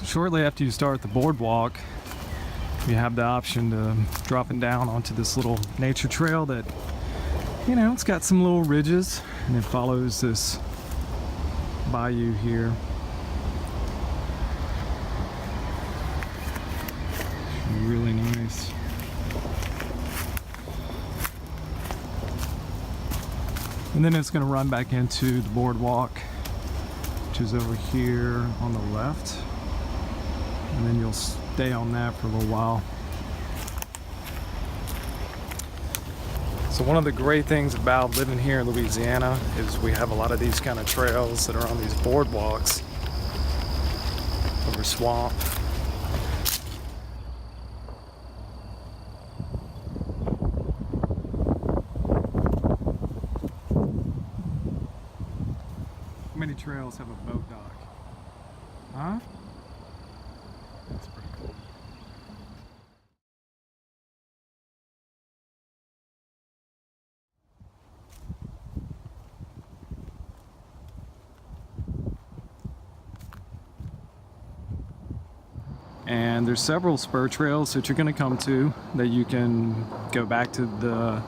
Shortly after you start the boardwalk, you have the option to dropping down onto this little nature trail that, you know, it's got some little ridges and it follows this bayou here. Really nice. And then it's going to run back into the boardwalk, which is over here on the left. And then you'll stay on that for a little while. So one of the great things about living here in Louisiana is we have a lot of these kind of trails that are on these boardwalks over swamp. Many trails have a boat dock. Huh? That's pretty cool. And there's several spur trails that you're going to come to that you can go back to the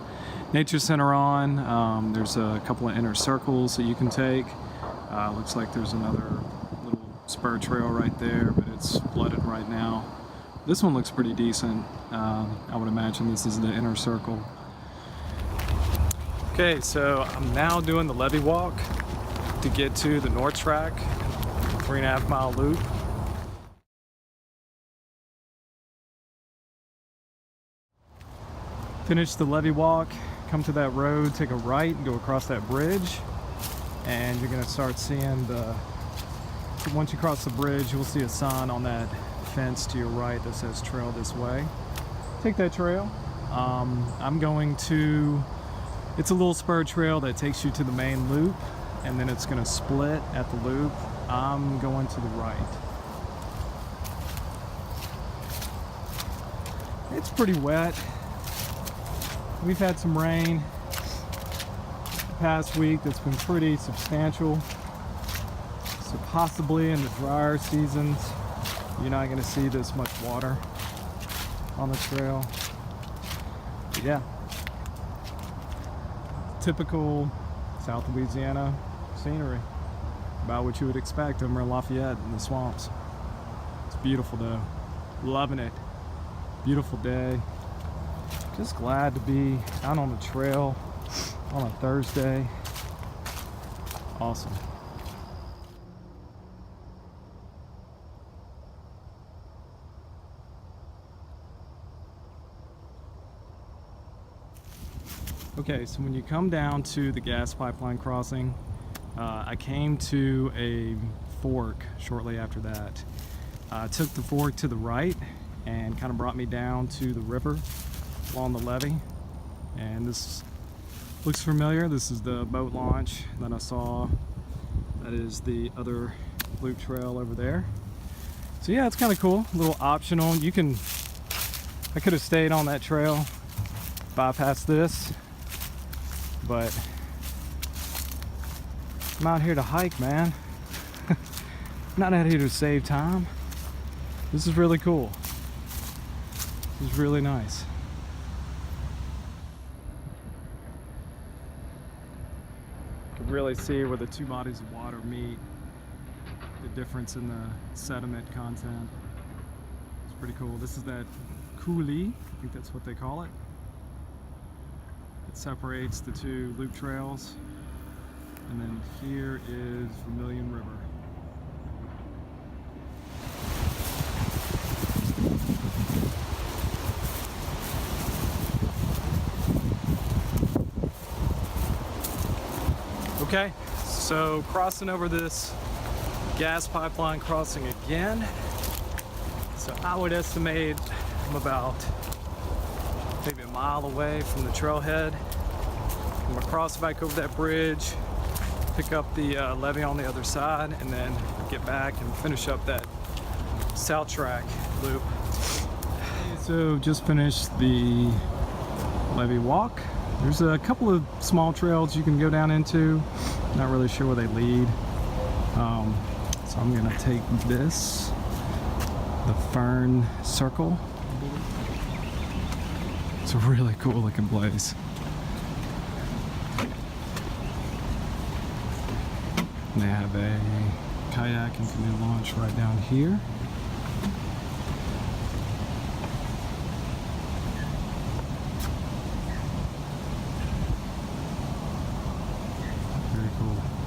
nature center on. There's a couple of inner circles that you can take. Looks like there's another little spur trail right there, but it's flooded right now. This one looks pretty decent. I would imagine this is the inner circle. Okay, so I'm now doing the Levee Walk to get to the North Track, 3.5 mile loop. Finish the Levee Walk, come to that road, take a right, and go across that bridge. And you're gonna start seeing once you cross the bridge, you'll see a sign on that fence to your right that says trail this way. Take that trail. I'm going to, it's a little spur trail that takes you to the main loop, and then it's gonna split at the loop. I'm going to the right. It's pretty wet. We've had some rain past week that's been pretty substantial, so possibly in the drier seasons you're not going to see this much water on the trail. But yeah, typical South Louisiana scenery, about what you would expect over in Lafayette in the swamps. It's beautiful though, loving it. Beautiful day, just glad to be out on the trail on a Thursday. Awesome. Okay, so when you come down to the gas pipeline crossing, I came to a fork shortly after that. I took the fork to the right and kind of brought me down to the river along the levee, and this looks familiar. This is the boat launch that I saw. That is the other loop trail over there. So yeah, it's kind of cool, a little optional. I could have stayed on that trail, bypassed this, but I'm out here to hike, man. I'm not out here to save time. This is really cool. This is really nice. Really see where the two bodies of water meet, the difference in the sediment content. It's pretty cool. This is that coulee, I think that's what they call it. It separates the two loop trails, and then here is Vermilion River. Okay, so crossing over this gas pipeline crossing again. So I would estimate I'm about maybe a mile away from the trailhead. I'm gonna cross back over that bridge, pick up the levee on the other side, and then get back and finish up that South Track loop. So just finished the Levee Walk. There's a couple of small trails you can go down into. Not really sure where they lead. So I'm gonna take this the Fern Circle. It's a really cool looking place. And they have a kayak and canoe launch right down here. Very cool.